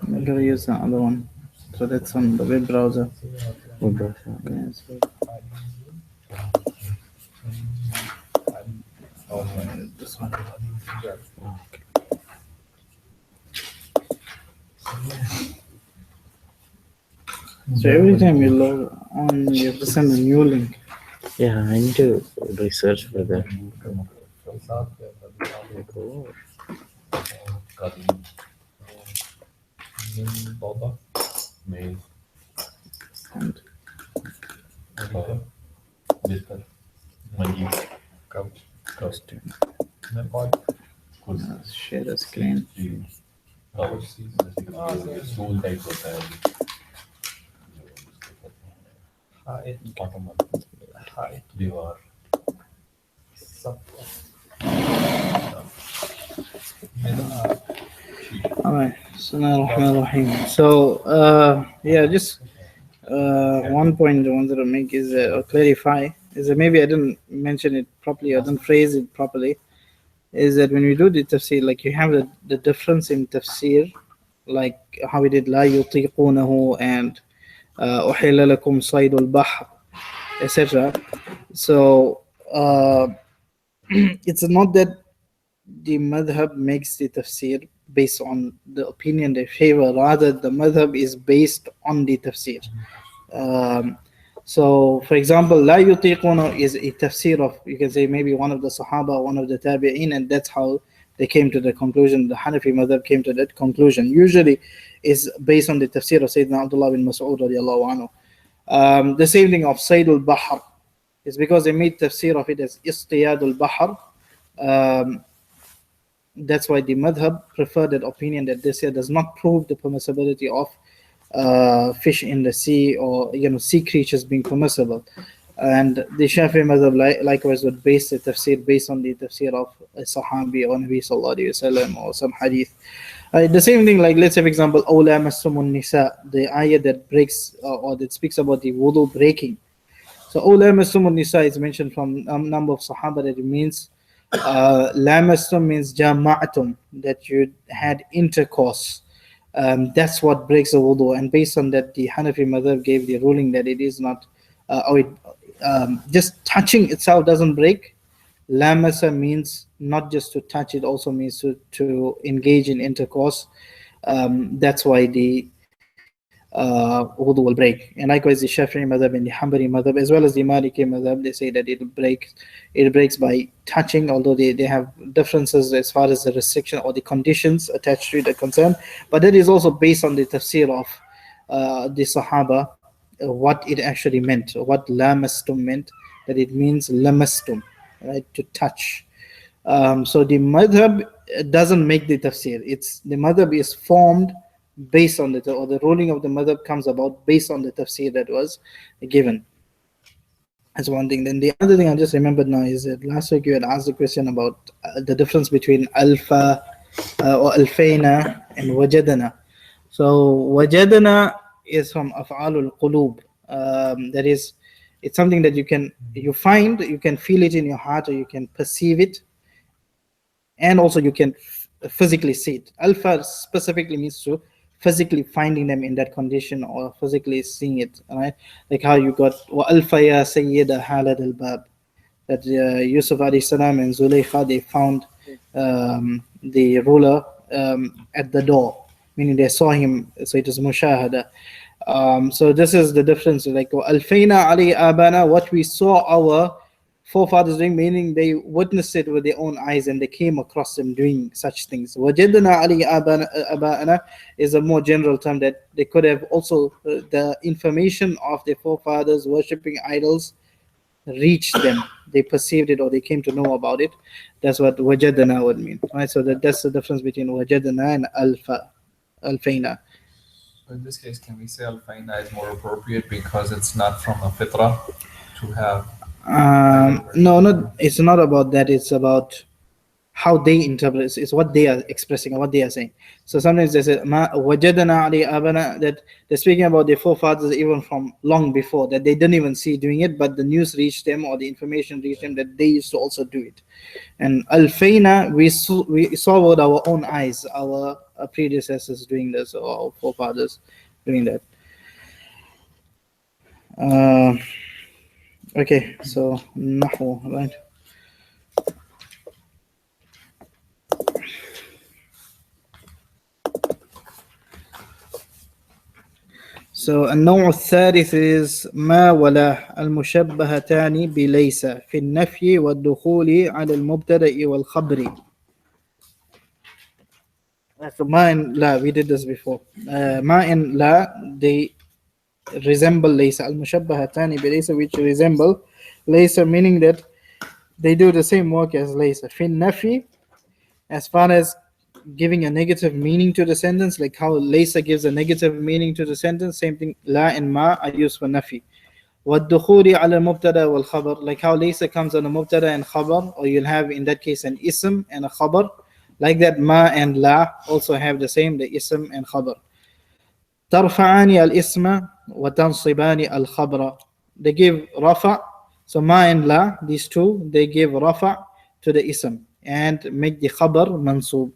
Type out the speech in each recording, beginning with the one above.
I'm gonna use the other one. So that's on the web browser. Okay, so this one. So every time you log on, you have to send a new link. Yeah, I need to research for that. And share the screen. Alright, so yeah, just one point I wanted to make is or clarify is that maybe I didn't mention it properly, I didn't phrase it properly. Is that when we do the tafsir, like you have the difference in tafsir, like how we did la yutiqunahu and uhilla lakum saydul bahr, etc. So it's not that the madhab makes the tafsir based on the opinion they favor, rather the madhab is based on the tafsir. Um, so, for example, la yutiquna is a tafsir of, you can say, maybe one of the Sahaba, one of the Tabi'in, and that's how they came to the conclusion. The Hanafi madhab came to that conclusion. Usually is based on the tafsir of Sayyidina Abdullah bin Mas'ud radiallahu anhu. The same thing of Sayyidul Bahr is because they made tafsir of it as Istiyadul Bahr. That's why the madhab preferred that opinion that this here does not prove the permissibility of fish in the sea, or sea creatures being permissible. And the Shafi'i madhab likewise would base the tafsir based on the tafsir of a Sahabi or Nabi sallallahu alaihi wasallam or some hadith. The same thing, like let's say for example, Awla Masumun Nisa, the ayah that breaks or that speaks about the wudu breaking. So Awla Masumun Nisa is mentioned from a number of Sahaba that it means lamastum means jama'atum, that you had intercourse. That's what breaks the wudu, and based on that, the Hanafi madhab gave the ruling that it is not, just touching itself doesn't break. Lamasa means not just to touch; it also means to engage in intercourse. That's why the wudu will break. And likewise, the Shafi'i madhab and the Hanbali madhab, as well as the Maliki madhab, they say that it breaks by touching, although they have differences as far as the restriction or the conditions attached to it are concerned. But that is also based on the tafsir of the Sahaba, what it actually meant, what lamastum meant, that it means lamastum, right, to touch. So the madhab doesn't make the tafsir. The madhab is formed based on or the ruling of the madhab comes about based on the tafsir that was given. That's one thing. Then the other thing I just remembered now is that last week you had asked a question about the difference between alfa or alfayna and wajadana. So wajadana is from af'alul qulub. That is, it's something that you can feel it in your heart, or you can perceive it, and also you can physically see it. Alfa specifically means to physically finding them in that condition, or physically seeing it, right? Like how you got wa alfa ya sayyida halad al bab, that Yusuf alayhi salam and Zulaykha, they found the ruler at the door, meaning they saw him, so it is mushahada. So this is the difference, like alfayna ali abana, what we saw our forefathers doing, meaning they witnessed it with their own eyes and they came across them doing such things. Wajadna ali abana is a more general term, that they could have also the information of their forefathers worshipping idols reached them, they perceived it, or they came to know about it. That's what wajadna would mean, right? So that's the difference between wajadna and alfayna. So in this case, can we say al-faina is more appropriate because it's not from a fitra to have? No, it's not about that. It's about how they interpret is what they are expressing or what they are saying. So sometimes they say ma wajadana ali abana, that they're speaking about their forefathers even from long before, that they didn't even see doing it, but the news reached them or the information reached them that they used to also do it. And alfayna, we saw with our own eyes our predecessors doing this, or our forefathers doing that. Okay, so Nahu, right? So النوع الثالث is ما ولا المشبهتان بليس في النفي والدخول على المبتدأ والخبر. So ما and لا, we did this before. ما and لا, they resemble ليس. المشبهتان بليس, which resemble ليس, meaning that they do the same work as ليس. في النفي, as far as giving a negative meaning to the sentence, like how laysa gives a negative meaning to the sentence, same thing la and ma are used for nafi. والدخول على المبتدا والخبر, like how laysa comes on a mubtada and khabar, or you'll have in that case an ism and a khabar, like that ma and la also have the same, the ism and khabar. ترفعان الاسم وتنصبان الخبر, they give rafa. So ma and la, these two, they give rafa to the ism and make the khabar mansub.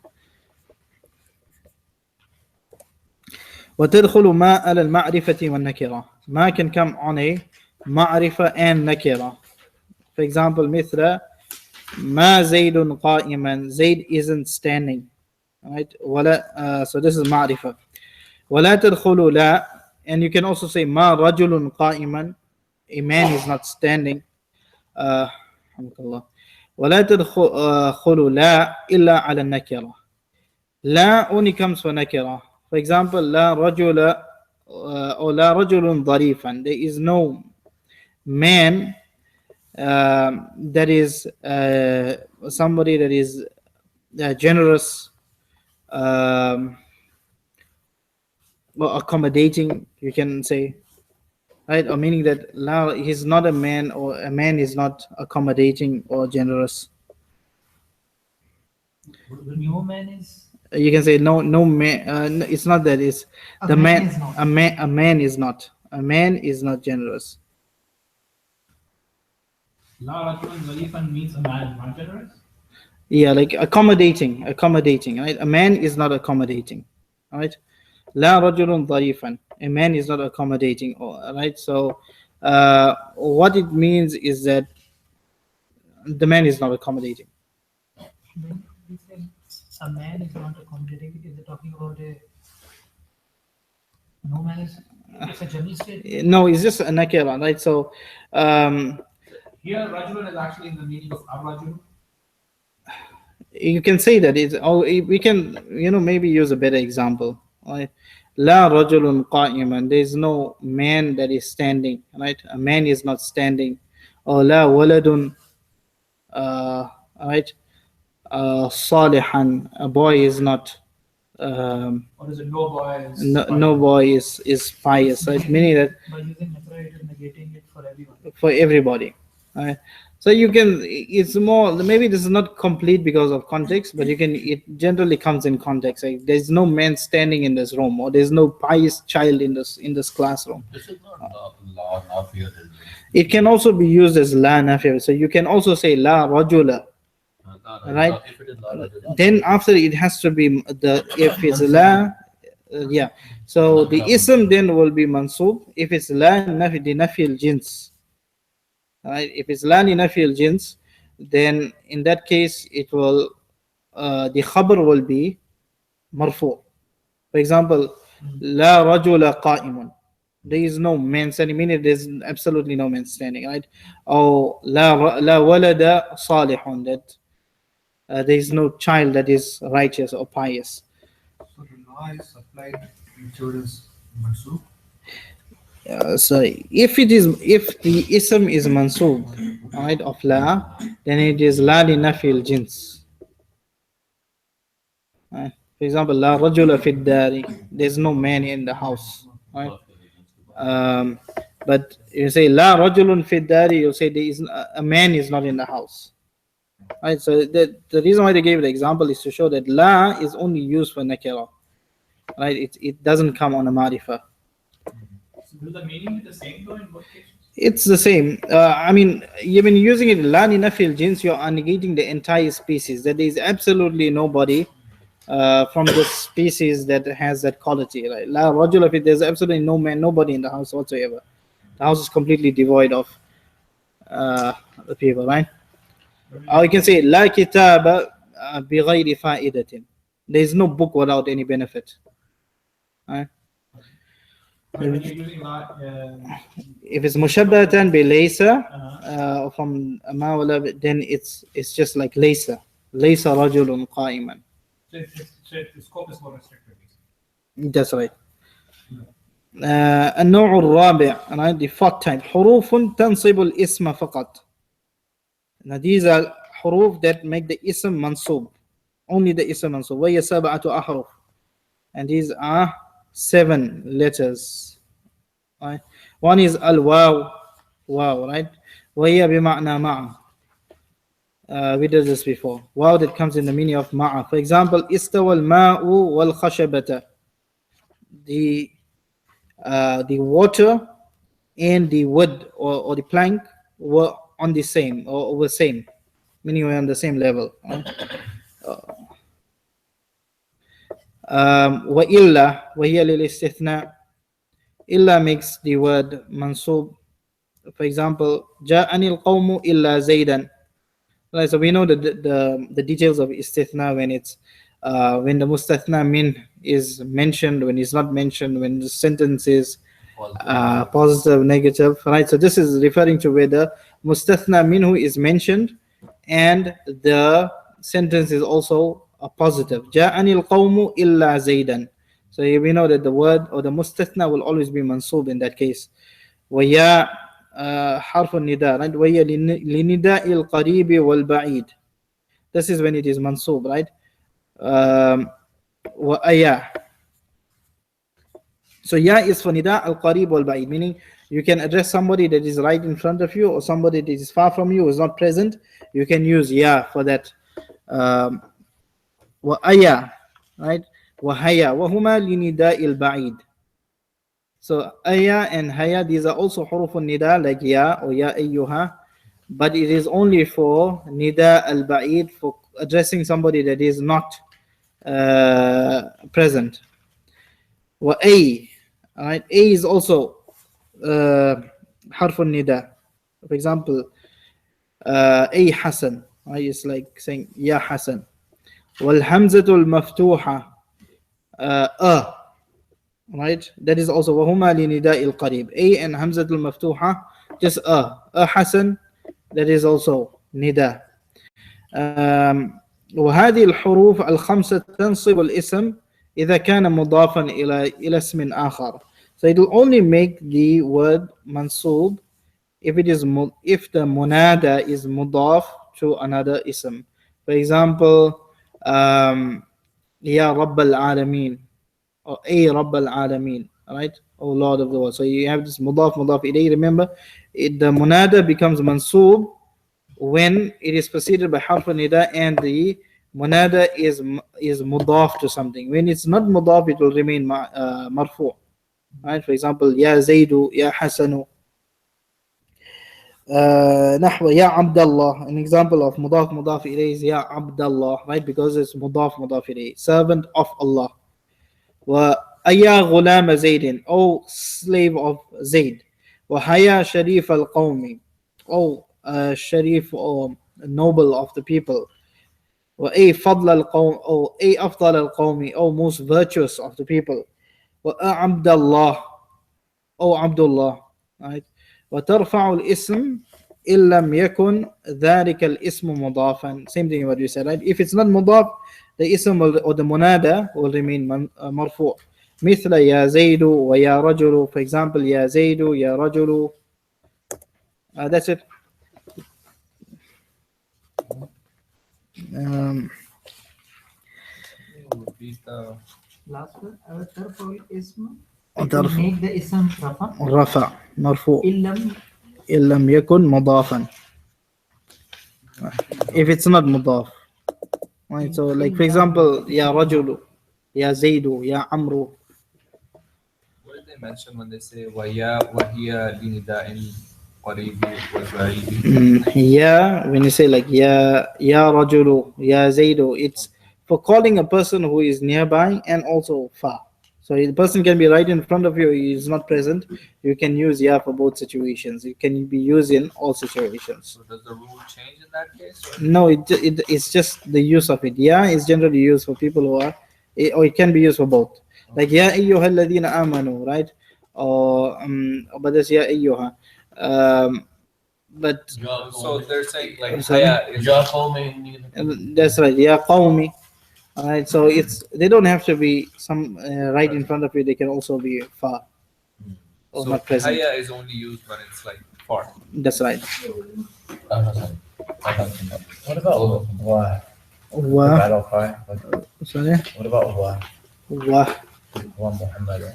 وتدخل ما على المعرفة والنكرة. ما can come on a معرفة and nakira. For example, مثل ما زيد قائما, Zaid isn't standing, right? ولا, so this is معرفة. ولا تدخل لا, and you can also say ما رجل قائما, a man is not standing. ولا تدخل لا إلا على النكرة. لا only comes for nakira. For example, لا رجل or لا رجل ظريفا, there is no man that is somebody that is generous or accommodating, you can say, right? Or meaning that la, he's not a man, or a man is not accommodating or generous. No man is. You can say no man. It's not that. It's the man. A man is not. A man is not generous. La rajulun zarifan means a man is not generous. Yeah, like accommodating, right? A man is not accommodating, right? La rajulun dharifan, a man is not accommodating, right? So what it means is that the man is not accommodating. When we say a man is not accommodating, is it talking about a no man is? It's a general statement. No, it's just a nakira, right? So Here, rajulun is actually in the meaning of ar-rajul. you can say that it's. Oh, we can, maybe use a better example. Right? La rajulun qa'iman. There is no man that is standing, right? A man is not standing. Or la waladun, right? Salihan. A boy is not. Or is it no boy is? No boy is pious, right? Meaning that By using nakira, it is negating it for everyone. for everybody, right? So you can, it's more, maybe this is not complete because of context, but it generally comes in context. Like there's no man standing in this room, or there's no pious child in this classroom. This is not la nafiya. It can also be used as la nafiya. So you can also say la rajula, right? If it is la rajul, Then after it has to be if it's la, yeah. So the ism then will be mansub. If it's la nafi, the nafi al jins. Right? If it's la nafi al jins, then in that case it will the khabar will be marfu. For example, la rajula qa'imun. There is no man standing, meaning there's absolutely no man standing, right? Or la walada salihun, that there is no child that is righteous or pious. So the law is applied whichever is mansub. So if the ism is mansub, right, of la, then it is la li nafi al jins. Right? For example, la rajula fi dari, there's no man in the house, right? But you say la rajulun fi dari, you say there is a man is not in the house. Right, so the reason why they gave the example is to show that la is only used for nakira. Right, it doesn't come on a marifa. So will the meaning be the same though in both cases? It's the same. I mean, when you're using it la li nafil jins, you are negating the entire species. That there is absolutely nobody from the species that has that quality. Right? La rajul, if there's absolutely no man, nobody in the house whatsoever. The house is completely devoid of the people, right? Or you can say la kitaba bighayri fa'idatin. There is no book without any benefit. Right? When you're using If it's mushabbatan bi laysa from mawla, then it's just like laysa rajulun qa'iman. so the scope is more restricted. That's right. النوع الرابع, right, the fourth type, حروف تنصب الاسم فقط. Now these are حروف that make the ism mansub, only the ism mansub. وهي سبعة أحرف, and these are 7 letters. Right? One is الواو, wow, right? وهي بمعنى مع. We did this before. Wow that comes in the meaning of ma'a. For example, استوى الماء والخشبة. The water and the wood or the plank were on the same or were same, meaning we're on the same level. وإلا وهي للاستثناء. إلا makes the word mansub. For example, جاءني القوم إلا زيدا. Right, so we know the details of istithna when it's when the mustathna min is mentioned, when it's not mentioned, when the sentence is positive, negative. Right, so this is referring to where the mustathna minhu is mentioned and the sentence is also a positive. جاءني القوم إلا زيدا. So we know that the word or the mustathna will always be mansub in that case. ويا حرف النداء, right? وهي لنداء القريب والبعيد. This is when it is mansub, right? وأيا. So ya is for nida al-qarib wal-ba'id, meaning you can address somebody that is right in front of you or somebody that is far from you, who is not present. You can use ya for that. وأيا, right? وهيا وهما لنداء البعيد. So aya and haya, these are also hurufun nida like ya or ya ayyuha, but it is only for nida al-ba'id, for addressing somebody that is not present. Wa ay, right? A is also harfun nida. For example, ay Hasan, right? It's like saying ya Hasan. Wal hamzatul maftuha, right? That is also وهما لنداء القريب. A and hamzatul maftuha, just Hasan, that is also nida. وهذه الحروف الخمسة تنصب الاسم إذا كان مضافا إلى اسم آخر. So it will only make the word mansub if the munada is mudaf to another ism. For example, Ya Rabb al-Alameen, or A Rabb al-Alameen, right? Oh Lord of the world. So you have this mudaf ilayh. Remember, the munada becomes mansub when it is preceded by harf nida and the munada is mudaf to something. When it's not mudaf, it will remain marfu. Right? For example, Ya Zaidu, Ya Hasanu. نحو يا عبد الله, an example of mudaf ilayh is Ya Abdallah, right? Because it's mudaf ilayh, servant of Allah. Wa أيا غلام زيد, O slave of Zayd. وهيا شريف القوم, O sharif or noble of the people. وأي فضل القوم, O أي أفضل القوم, O most virtuous of the people. وأعبد الله, O Abdullah, right? وترفع الاسم إن لم يكن ذلك الاسم مضافا. Same thing what you said, right? If it's not mudaf, the ism or the munada will remain marfu'. مثل يا زيد ويا رجل. For example, يا زيد يا رجل. That's it. Repeat the Last one, ترفع الاسم. ترفع. Make the ism rafa. رفع مرفوع إن لم إن لم يكن مضافا. if it's not mudaf. Right, so like for example, ya rajulu, ya zaidu, ya amru. What did they mention when they say وَيَا وَهِيَ لِنِدَاءٍ قَرِيبٍ وَبَعِيدٍ? Ya, when you say like ya rajulu, ya zaidu, it's for calling a person who is nearby and also far. So the person can be right in front of you, he is not present. You can use ya for both situations. It can be used in all situations. So does the rule change in that case? Or? No, it's just the use of it. Ya is generally used for people who are, or it can be used for both. Like ya ayyuhalladhina amanu, right? Or but that's ya ayyuha. But So they're saying like Sorry? haya is Ya qawmi. that's right, ya qawmi. All right, so they don't have to be some right in front of you. They can also be far or so not present. haya is only used when it's like far. That's right. What about wa? The Wa, battle cry. Like, sorry, what about wa? wa. Wa Muhammad.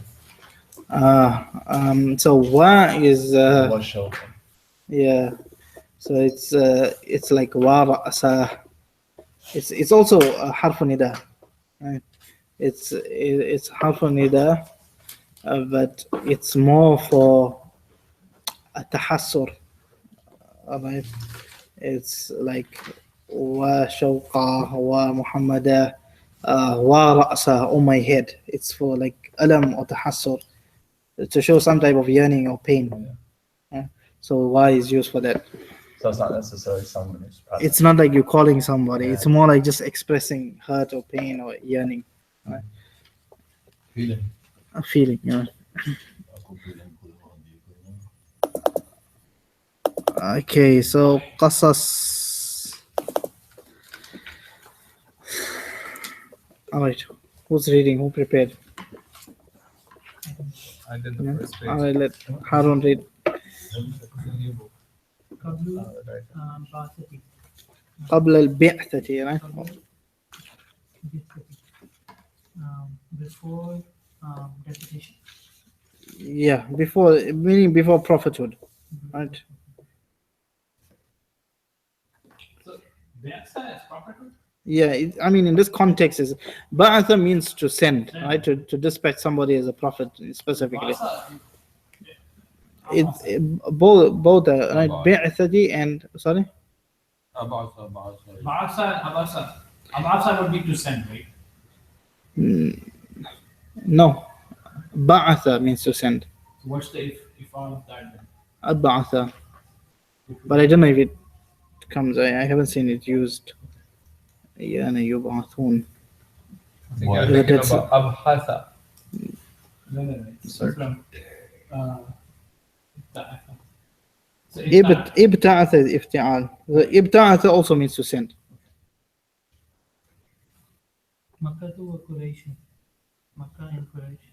So wa is Wa shawqa. yeah. So it's like wa ra'sa. It's also a harf nida, right? It's harf nida, but it's more for a tahassur. Alright, it's like wa shawqa wa muhammada wa ra'sa on my head. It's for like alam or tahassur, to show some type of yearning or pain. So wa is used for that. So it's not necessarily someone who's present. It's not like you're calling somebody. It's more like just expressing hurt or pain or yearning, Feeling. a feeling. Yeah. Aku feeling kul wadi kul. Okay, so qasas. All right, who's reading? Who prepared? I did the Yeah. first page. All right, let Harun read. Qablu Right. Ba'athati. قبل البعثة, right? Qablu Ba'athati. Before deputation. Yeah, before, meaning before prophethood, right? So that's a prophethood. Yeah, I mean, in this context, is ba'atha means to send, right? To dispatch somebody as a prophet specifically. It both right? Bi'athati and sorry. Abasa. Ba'asa, Abasa. Abasa would be to send, right? No, ba'atha means to send. So what's the if all of that then? Ab'atha, but I don't know if it comes. I haven't seen it used. يعني يبعثون. I think you're Why? thinking That's- about abhatha. No. It's from Ibta'atha. So ابتعث افتعال. ابتعث also means to send. Makkah wa Quraysh. Makkah and Quraysh.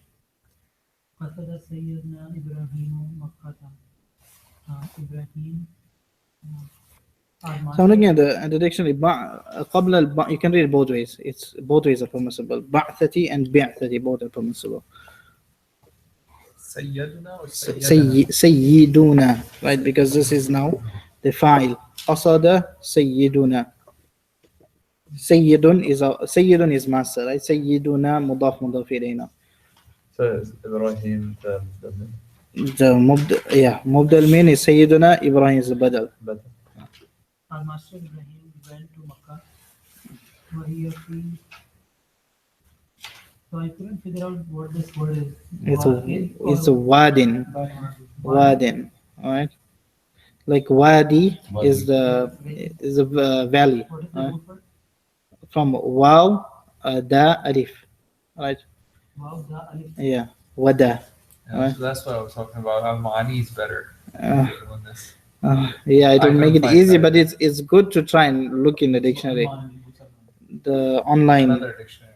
Qasada Sayyidina Ibrahim Makkah. Ibrahim. So I'm looking at the dictionary. قبل you can read it both ways. It's both ways are permissible. بعثتي and بعثتي both are permissible. Sayyiduna or Sayyidina? سيدنا, right? Because this is now the fa'il. قصد سيدنا. سيد is master, right? سيدنا مضاف مضاف إلينا. So it's Ibrahim, The مبدل min is سيدنا. Ibrahim is the badal. but Our master Ibrahim went to Makkah. وهي في So I couldn't figure out what this word is. It's a wadin. Wadin, alright. Like wadi is the valley, What is the root word? from waw da alif, right? Wow, the alif. Yeah, wada. Yeah, so that's what I was talking about. How Mani is better Uh, than this. Yeah, it I will make it couldn't find easy, that. but it's good to try and look in the dictionary, the online Another dictionary.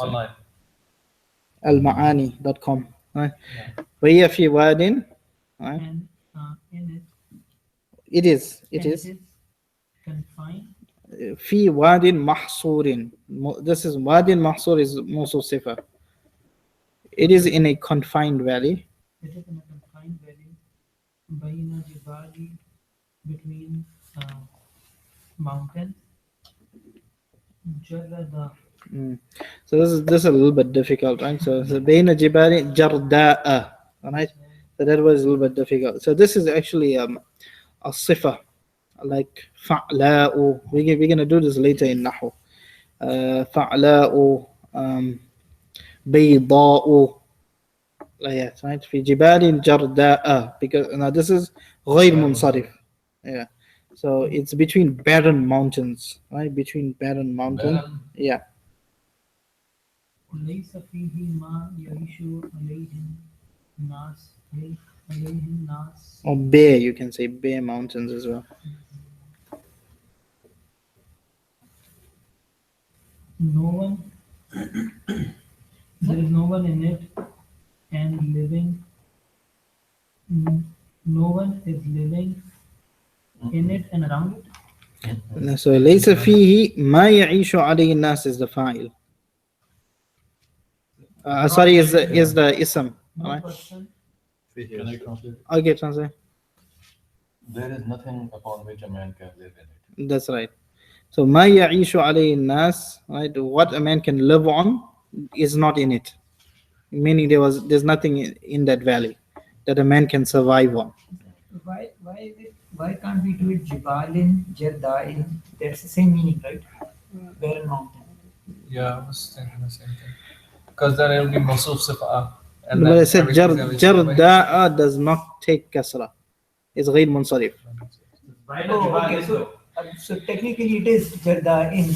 Online. almaani.com. Right? وهي في واد, right? And in It is it is confined. في واد محصور. This is واد محصور is موصوف صفة. It is in a confined valley. It is in a confined valley. Baina Jibali between mountain. Jarada. So this is a little bit difficult, right? So بين جبال جرداء, right? So that was a little bit difficult. So this is actually a sifa, like فعلاء. We're gonna do this later in Nahu. فعلاء, بيضاء. Yes, right. في جبال جرداء, because now this is غير منصرف. Yeah. So it's between barren mountains, right? Between barren mountain. Barren. Yeah. ليس فيه ما يعيش عليه الناس. عليه الناس. Or bare, you can say bare mountains as well. No one. There is no one in it and living. No one is living in it and around it. So ليس فيه ما يعيش عليه الناس is the fa'il. Sorry, is the ism. No Right? person. Can I translate? Okay, translate. There is nothing upon which a man can live in it. That's right. So ما يعيش عليه الناس, right? What a man can live on is not in it. Meaning there's nothing in that valley that a man can survive on. Why can't we do it Jibalin, Jardain? That's the same meaning, right? Barren mountain. Yeah, I was thinking the same thing. Because then it will be Masuf Sifa. But I said everything- jarda'a does not take kasra. It's غير منصرف. Oh, okay. So technically it is Jardain.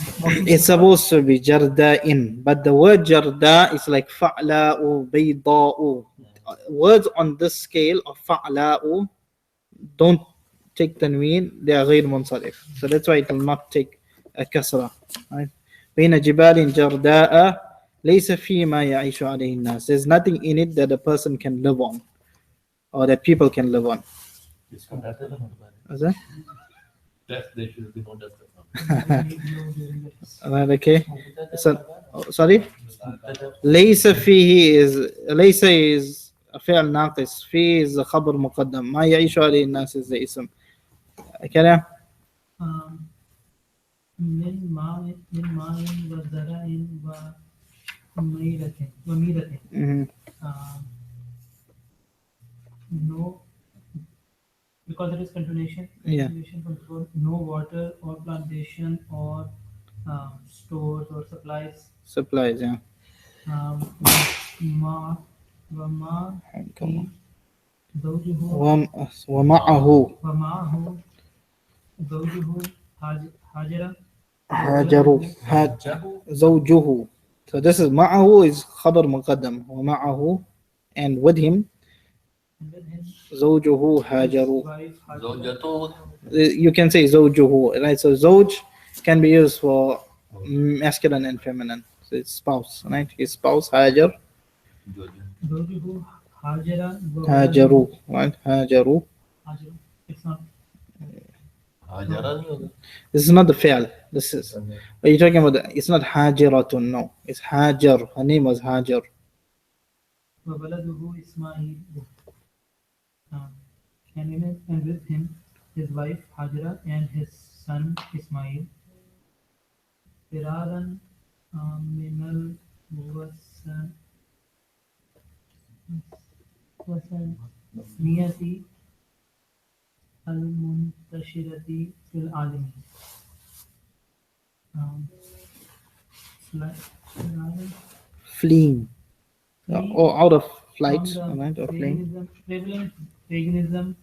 It's supposed to be jarda'in, but the word jarda is like fa'la'u, bayda'u. Words on this scale of fa'la'u don't take tanween, they are غير منصرف. So that's why it will not take a kasra. Right? بين جبال جرداء ليس فيه ما يعيش عليه الناس. There's nothing in it that a person can live on, or that people can live on. इसको कहते हैं ना Is that? Death, they should be known as the Right, okay. So, sorry. ليس فيه is فعل ناقص. فيه is خبر مقدم. ما يعيش عليه الناس is the اسم. كلام. من ماء وزرع وميرة. No, because it is continuation from the word, no water or plantation or stores or supplies. Supplies, yeah. ما وما زوجه ومعه ومعه زوجه هاجر. زوجه. So this is معه is خبر مقدم. ومعه, and with him. And with him, زوجه هاجر. wife Hajara. زوجته. You can say زوجه, right? So زوج can be used for masculine and feminine. So it's spouse, right? His spouse هاجر. زوجه هاجر. هاجروا, right? هاجروا. هاجر. It's not. Hazra नहीं होगा. This is not the fi'l. This is. Are you talking about? It's not hajiratun. No, it's Hajar. Her name was Hajar. وولده إسماعيل. And with him, his wife Hajra and his son Ismail. فرارا من الوثنية المنتشرة في العالم. Fleeing. Or out of flight, from the right? Or fleeing. prevalent paganism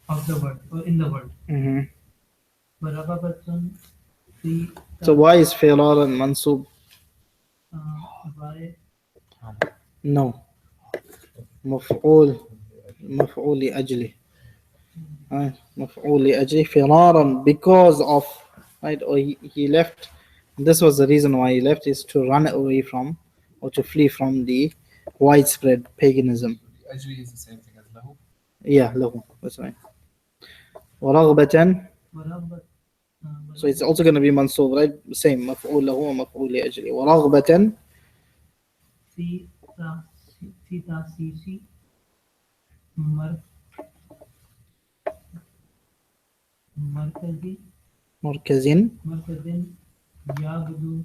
of the world or in the world. ورغبة في So why is Firar and Mansub? by No. مفعول لأجله. Right? مفعول لأجله. فرارا, because of, right? Or he left. This was the reason why he left, is to run away from, or to flee from the widespread paganism. Ajli is the same thing as Lahu. Yeah, له. That's right. ورغبة. ورغبة So it's also going to be mansub, right? Same. مفعول له ومفعول لأجله. ورغبة في تأسيس مركز مركز مركز يعبد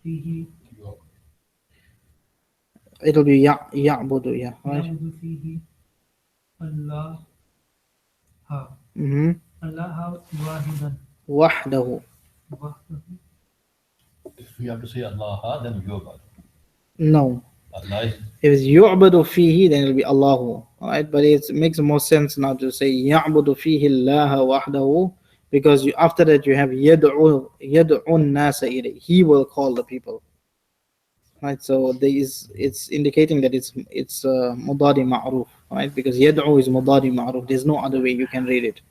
فيه it'll be يعبد, yeah, right? يعبد فيه الله Mm-hmm. الله واحدا وحده. وحده. If you have to say Allah, then Yubad. No. Allah is If it's يعبد فيه, then it'll be Allah, right? But it makes more sense now to say يعبد فيه الله وحده, because after that you have يدعو الناس إليه. He will call the people, right? So it's indicating that it's مضارع معروف, right? Because يدعو is مضارع معروف. There's no other way you can read it.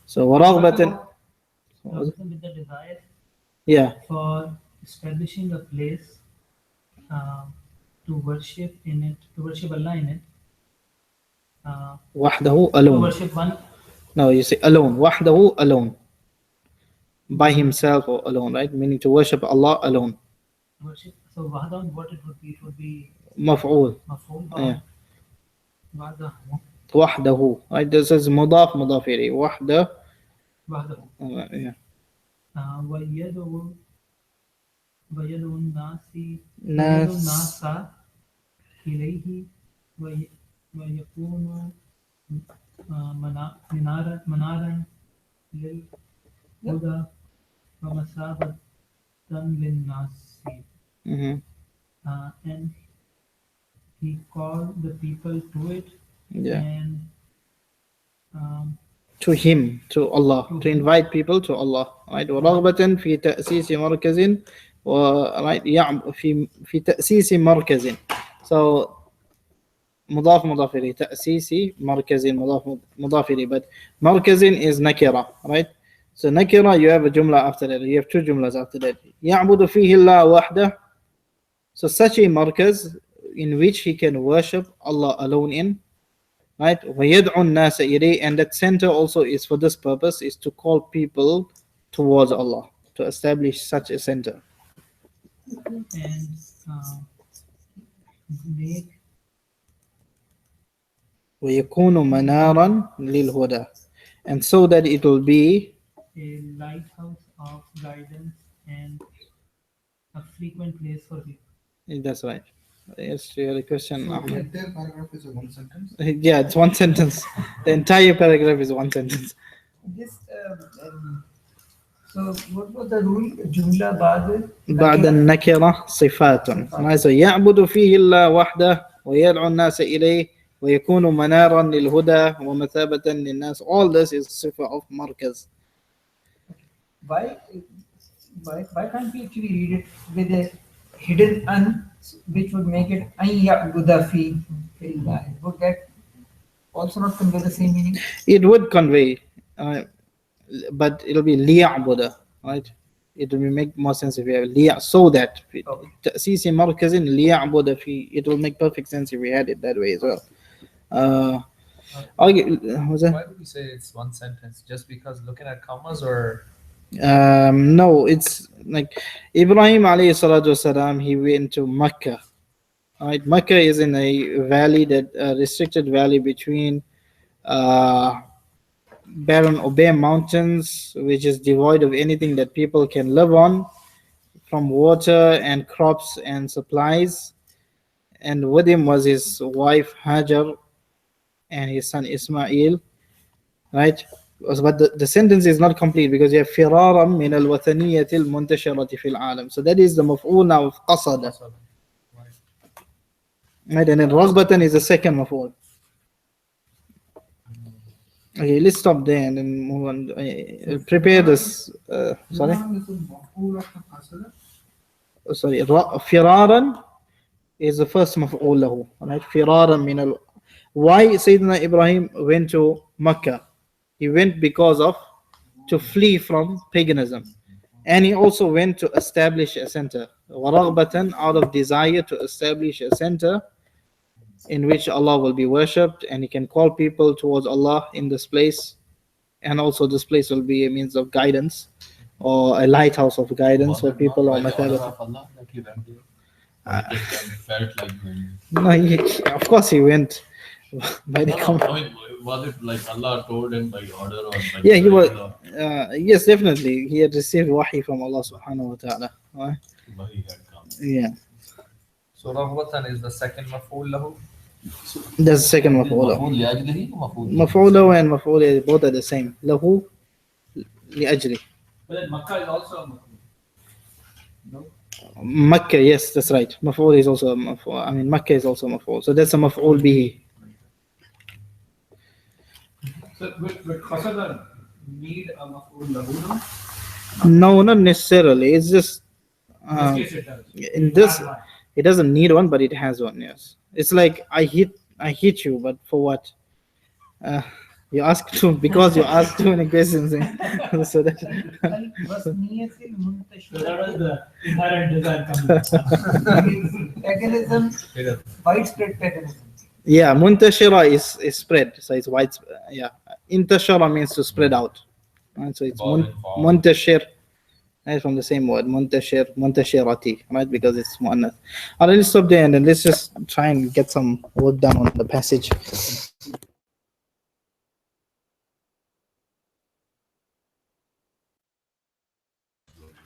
So ورغبة, With the desire yeah, for establishing a place to worship in it, to worship Allah in it, وحده to alone. worship one, No, you say alone. وحده alone. By himself or alone, right? Meaning to worship Allah alone. worship. So wahda, what it would be? It would be مفعول. maf'ul. Yeah. Wahda, وحده, right? This is مضاف مضاف إليه. وحده. wahda. Yeah. ويدعو الناس ناس. إليه ويكون منارا للهدى ومثابة للناس. Mm-hmm. And he called the people to it, Yeah. and To him, to Allah, To to him. invite people to Allah, right? ورغبة في تأسيس مركز right في تأسيس مركز. So مضاف مضاف إليه. تأسيس مركز مضاف مضاف إليه. But مركز is nakira, right? So nakira, you have a jumla after that. You have two jumlas after that. يعبد فيه الله وحده. So such a markaz in which he can worship Allah alone in, right? وَيَدْعُ النَّاسَ إِلَيْهِ, and that center also is for this purpose, is to call people towards Allah, to establish such a center. and make وَيَكُونُ مَنَارًا لِلْهُدَى, and so that it will be a lighthouse of guidance and a frequent place for people. that's right. Yes, you had a question. So the Ahmed. entire paragraph is a one sentence. Yeah, it's one sentence. The entire paragraph is one sentence. This, so what was the rule? Jumla بعد بعد النكرة صفات. So يعبد فيه الله وحده ويدعو الناس إليه ويكون منارا للهدى ومثابة للناس. All this is صفة of مركز. Why can't we actually read it with a hidden an, which would make it an ya'buda fi fillah? Would that also not convey the same meaning? It would convey, but it'll be ليعبد, right? It will make more sense if you have ليع, so that تأسيس مركز ليعبد فيه. It will make perfect sense if we had it that way as well. Okay, was that? Why would you say it's one sentence? Just because looking at commas, or No, it's like Ibrahim alayhi salatu wasalam, he went to Mecca. Right? Mecca is in a valley, that restricted valley between barren or bare mountains, which is devoid of anything that people can live on, from water and crops and supplies. And with him was his wife Hajar and his son Ismail, right? But the sentence is not complete because you have فرارا من الوثنية المنتشرة في العالم. So that is the مفعول now of قصد. Right, and then رغبة is the second مفعول. Okay, let's stop there and then move on. Prepare this. Sorry. فرارا is the first مفعول له. Right, فرارا من Why Sayyidina Ibrahim went to Mecca? He went because of to flee from paganism, and he also went to establish a center. ورغبة, out of desire to establish a center in which Allah will be worshipped, and he can call people towards Allah in this place, and also this place will be a means of guidance or a lighthouse of guidance for people or by the order method. of Allah that he went there. He just felt like going. No, of course he went by the No, command. I mean, was it like Allah told him by order or by Yeah, he was. or Yes, definitely. He had received wahi from Allah subhanahu wa ta'ala. Right? he had come? Yeah. So raghbatan is the second maf'ul lahu. That's the second maf'ul. مفعول لأجله ومفعول مفعول and maf'ul both are the same. له لأجله. But then Makkah is also a Makkah. Makkah, yes, that's right. Maf'ul is also a maf'ul. I mean, Makkah is also a maf'ul. So that's a maf'ul bihi. So would qasada need a maf'ul lahu? No, not necessarily. It's just In this case it does. in this, it doesn't need one, but it has one. Yes, it's like I hit you, but for what? You ask too because you asked too many questions. So that الوسنية So that was المنتشرة the inherent desire coming. paganism, widespread paganism. yeah, muntashira is spread, so it's wide. Yeah, intashara means to spread out. Right? So it's muntashir. Right, from the same word, muntashir, muntashirati, right? Because it's muannath. Alright, let's stop there and then let's just try and get some work done on the passage.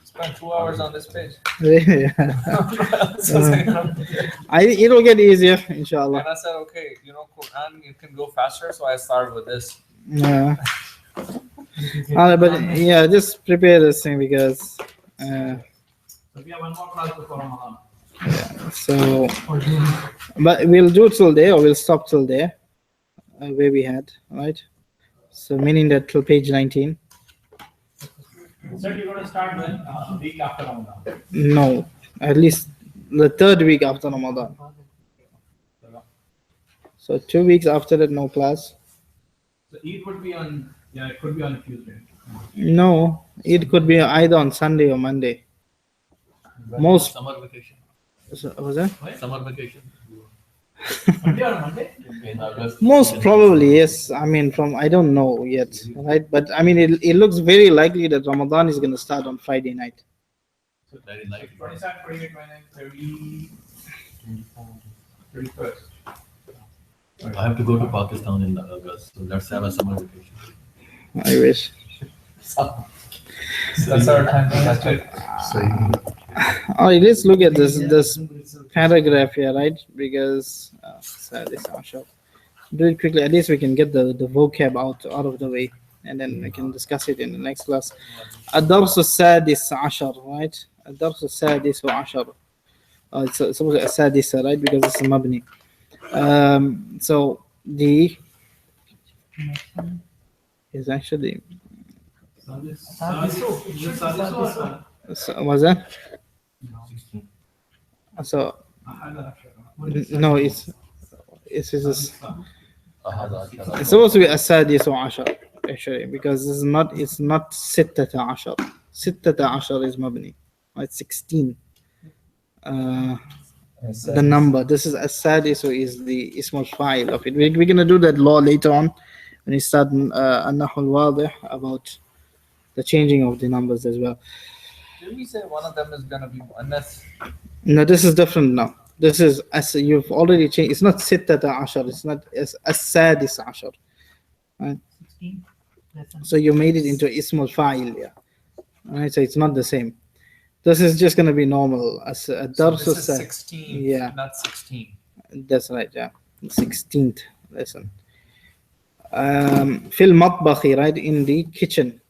Spend 2 hours on this page. It'll get easier, inshallah. And I said, okay, Quran, you can go faster, so I started with this. Yeah. Alright, but yeah, just prepare this thing because. So we have one more class before Ramadan. So, but we'll do till there, or we'll stop till there, where we had, right? So, meaning that till page 19. So you're going to start when a week after Ramadan. No, at least the third week after Ramadan. So 2 weeks after that, no class. So Eid would be on, it could be on a Tuesday. No, it could be either on Sunday or Monday. Most Summer vacation. was that? Summer vacation. Monday or Monday? In August. Most probably yes. I mean, from I don't know yet, right? But I mean, it looks very likely that Ramadan is going to start on Friday night. Very light. 27, 28, 29, 30, 31st. I have to go to Pakistan in August, so let's have a summer vacation. I wish. That's our time. That's it. All right, let's look at this paragraph here, right? Because do it quickly. At least we can get the vocab out of the way, and then we can discuss it in the next class. الدرس السادس عشر, right? الدرس السادس عشر. It's supposed to be السادسة, right? Because it's مبني. So the is actually was that? So no, it's supposed to be السادس عشر actually, because it's not ستة عشر. ستة عشر is مبني. It's 16. The number. This is السادس is the اسم الفاعل of it. We're gonna do that law later on when we start النحو الواضح about the changing of the numbers as well. Did we say one of them is going to be muannath? No, this is different now. This is as you've already changed. It's not ستة عشر. It's not السادس عشر. Right? 16. So you made it into اسم الفاعل. Yeah. Right. So it's not the same. This is just going to be normal. As So الدرس this is السادس. 16, Yeah. not 16. That's right. Yeah. 16th lesson. في المطبخ, right? In the kitchen.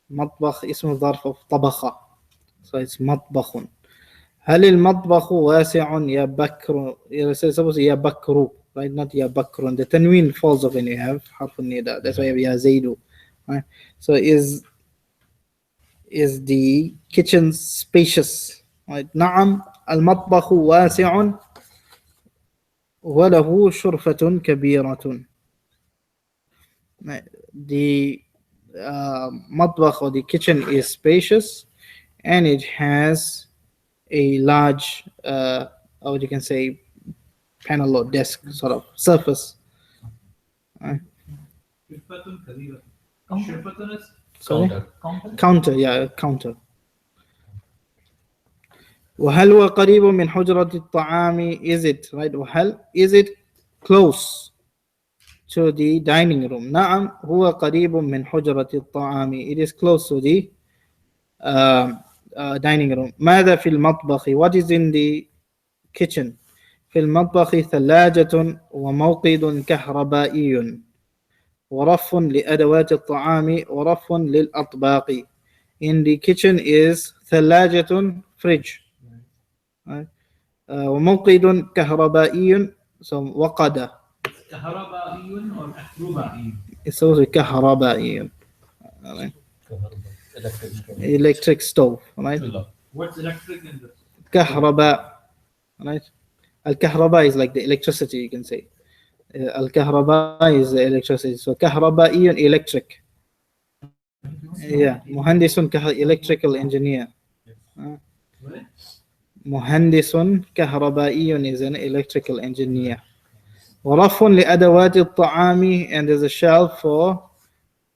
مطبخ اسم ظرف of طبخ. So it's مطبخ. هل المطبخ واسع يا بكر? Suppose يا بكر, right? Not يا بكر. The tanween falls off when you have حرف النداء. That's why you have يا زيد. Right? So is the kitchen spacious? Right? نعم المطبخ واسع وله شرفة كبيرة. The مطبخ or the kitchen is spacious and it has a large what you can say panel or desk sort of surface. شرفتun كبيرة. شرفتun is Sorry? Counter. Counter, yeah, counter. وهل هو قريب من حجرة الطعام? Is it, right? وهل, is it close to the dining room. نعم هو قريب من حجرة الطعام. It is close to the dining room. ماذا في المطبخ? What is in the kitchen? في المطبخ ثلاجة وموقد كهربائي ورف لأدوات الطعام ورف للأطباق. In the kitchen is ثلاجة fridge. وموقد كهربائي so وقد. كهربائي or كهربائي. It's also كهربائي. Electric stove, right? What's electric in this? كهرباء, right? الكهرباء is like the electricity, you can say. الكهرباء is the electricity. So كهربائي electric. Yeah, مهندس electrical engineer. مهندس كهربائي is an electrical engineer. ورف لأدوات الطعام, and there's a shelf for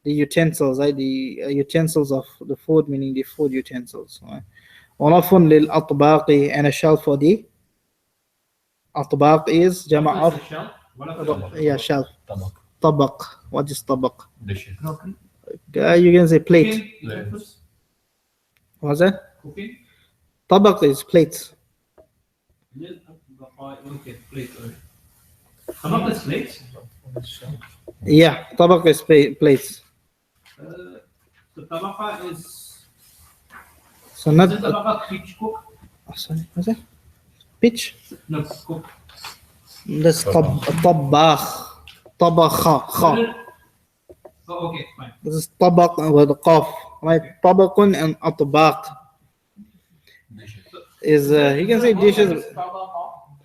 the utensils, right? The utensils of the food, meaning the food utensils. Right? ورف للأطباق, and a shelf for the أطباق is جمع of yeah, shelf. طبق. What is طبق? Dishes. You can say plate. Cooking? What's that? Cooking? طبق is plates. Okay, plate. Some of the plates. Yeah, طبق is plates. The tabaqa is. So not Is the tabaqa pitch cook? sorry, what's that? Pitch. No, cook. That's طباخ. طبخ. خ. Oh, okay, fine. This is طبق with the qaf, right? طبق and أطباق is you can say dishes.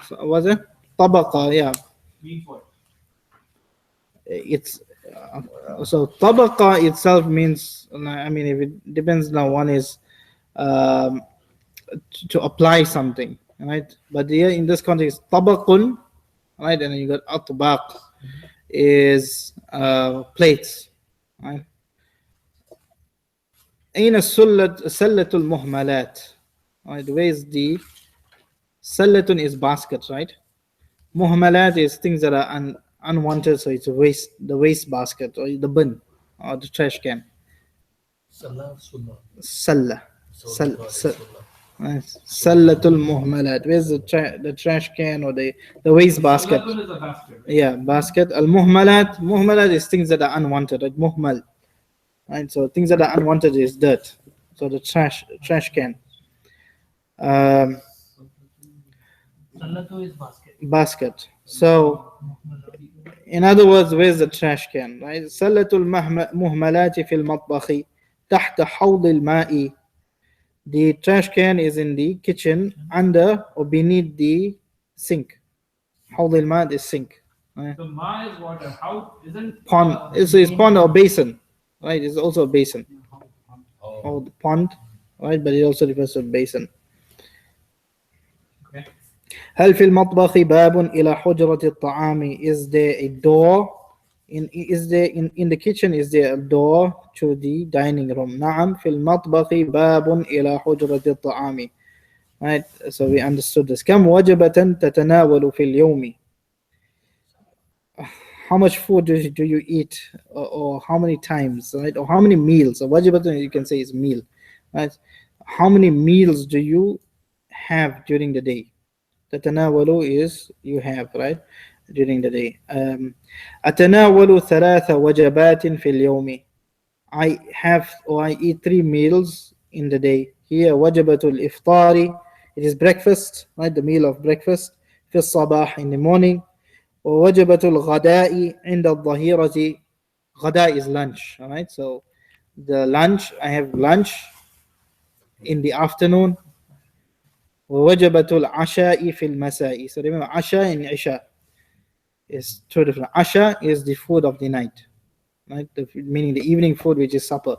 So, what's it? طبقة, yeah. Mean for It's so طبقة itself means, I mean, if it depends now, one is to apply something, right? But here in this context, طبق, right? And then you got أطباق is plates, right? أين سلة المهملات? Right, where is the salatun is basket, right? Muhmalat is things that are unwanted, so it's waste, the waste basket or the bin or the trash can. Salla. Sallatul muhmalat. Where's the trash can or the waste basket? Salatun is a basket. Yeah, basket. Al muhmalat is things that are unwanted, like muhmal. Right, so things that are unwanted is dirt. So the trash can. Sallatu is basket. Basket. So in other words, where's the trash can, right? سلة المهملات في المطبخ تحت حوض الماء. The trash can is in the kitchen under or beneath the sink. حوض الماء is sink, right? The ma is water. How isn't Pond. It's pond or basin, right? It's also a basin. Or the pond, right? But it also refers to a basin. Okay. هل في المطبخ باب إلى حجرة الطعام? Is there a door in the kitchen? Is there a door to the dining room? نعم في المطبخ باب إلى حجرة الطعام. Right, so we understood this. كم وجبة تتناول في اليوم? How much food do you eat, or how many times, right? Or how many meals? So wajibatan, you can say, is meal, right? How many meals do you have during the day? تتناول is you have, right, during the day. أتناول 3 وجبات في اليوم. I have or I eat 3 meals in the day. Here وجبة الإفطار, it is breakfast, right, the meal of breakfast. في الصباح, in the morning. ووجبة الغداء عند الظهيرة. غداء is lunch, all right? So the lunch, I have lunch in the afternoon. ووجبة العشاء في المساء. So remember, Asha and Isha is 2 different. Asha is the food of the night, right? Meaning the evening food, which is supper.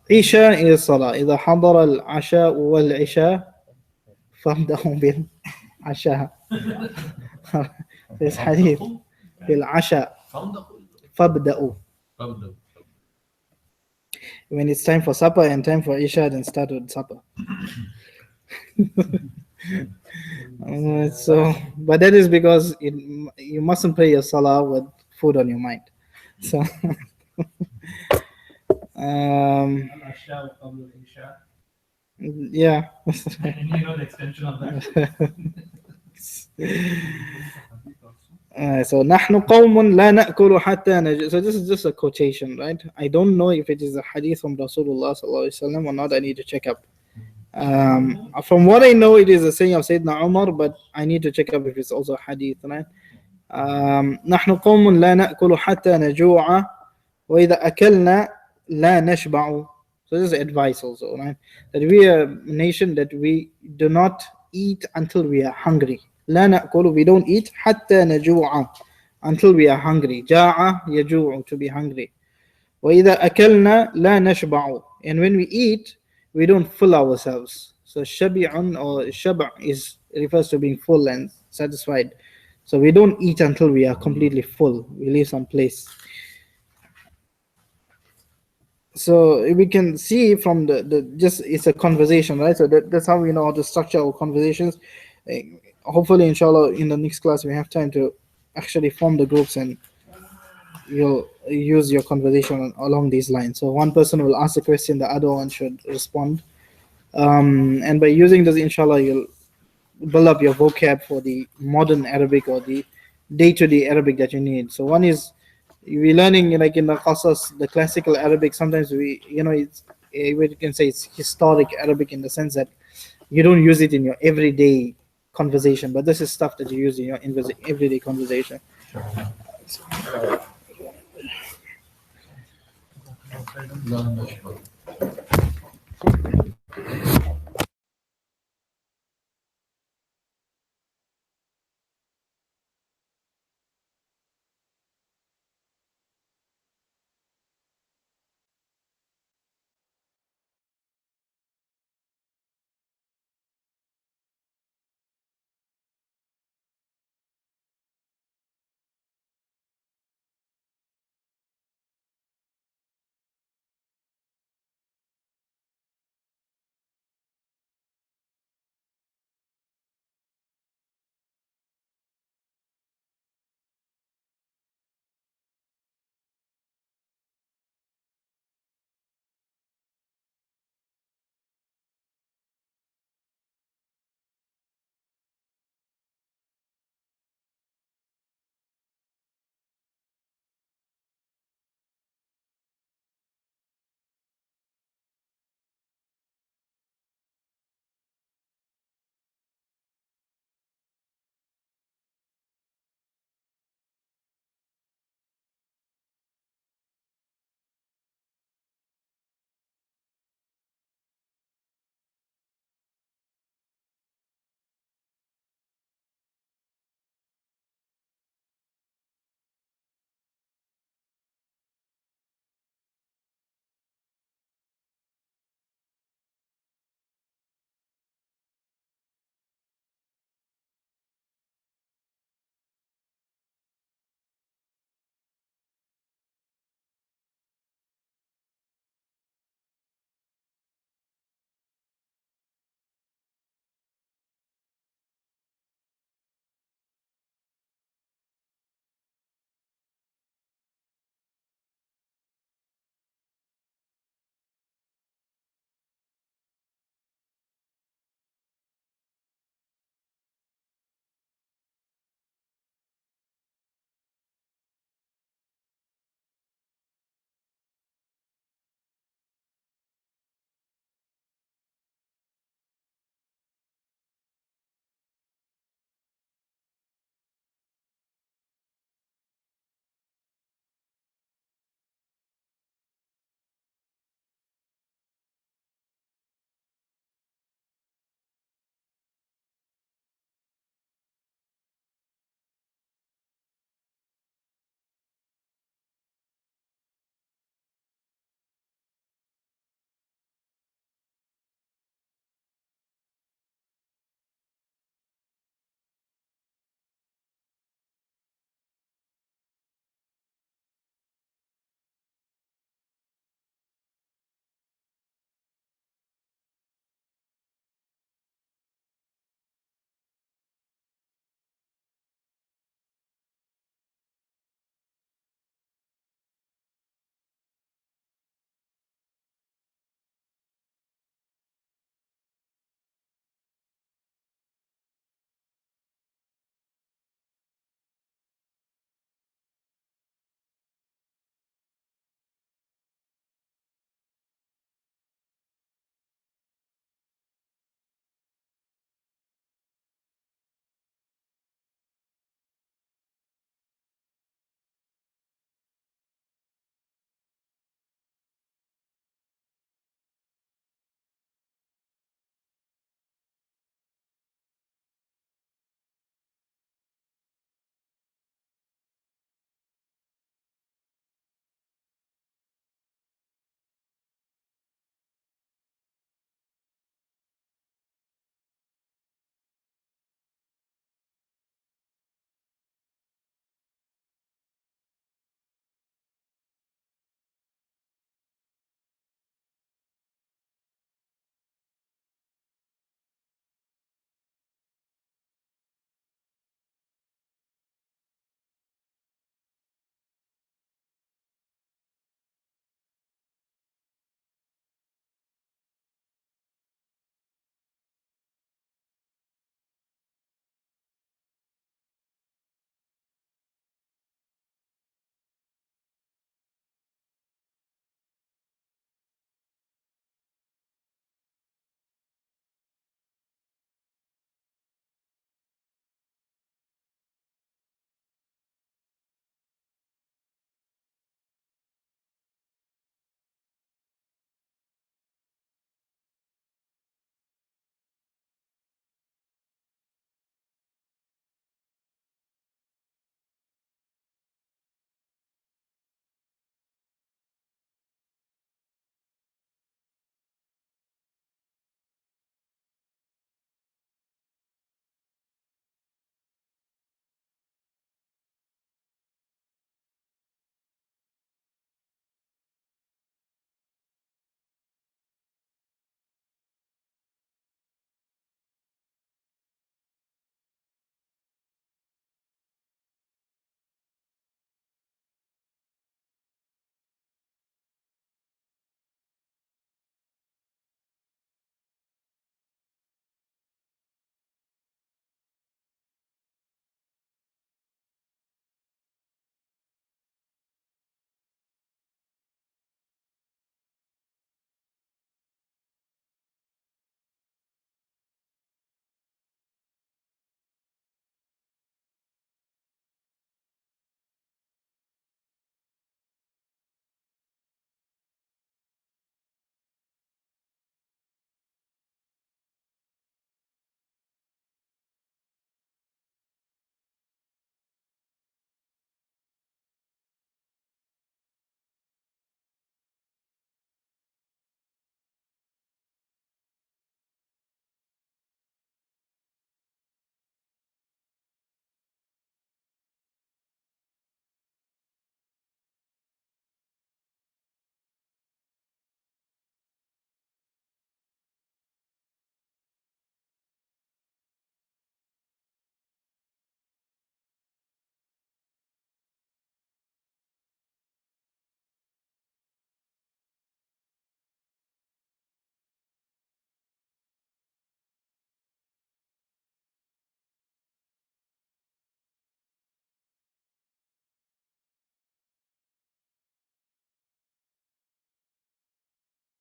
Isha is Salah. إذا حضر العشاء والعشاء فابدأوا بالعشاء. This hadith. بالعشاء فابدأوا. When it's time for supper and time for Isha, then start with supper. So, but that is because you mustn't pray your salah with food on your mind. So Al-Asha wa qabla al-Isha. yeah. And you know the extension of that. So نحن قوم لا نأكل حتى نجوع. So this is just a quotation, right? I don't know if it is a hadith from Rasulullah sallallahu alaihi wasallam or not. I need to check up. From what I know, it is a saying of Sayyidina Umar, but I need to check up if it's also a hadith, right? نحن قوم لا نأكل حتى نجوع وإذا أكلنا لا نشبع. So this is advice also, right? That we are a nation that we do not eat until we are hungry. لا نأكل, we don't eat حتى نجوع, until we are hungry. جاع يجوع, to be hungry. وإذا أكلنا لا نشبع, and when we eat, we don't fill ourselves. So shabi'un or shaba' is refers to being full and satisfied. So we don't eat until we are completely full. We leave some place. So we can see from the just it's a conversation, right? So that's how we know how to structure our conversations. Hopefully, inshallah, in the next class we have time to actually form the groups and you'll use your conversation along these lines. So one person will ask a question, the other one should respond. And by using this, inshallah, you'll build up your vocab for the modern Arabic or the day-to-day Arabic that you need. So one is we're learning like in the Qasas, the classical Arabic. Sometimes we, it's we can say it's historic Arabic in the sense that you don't use it in your everyday conversation, but this is stuff that you use in your everyday conversation. لا نشبع.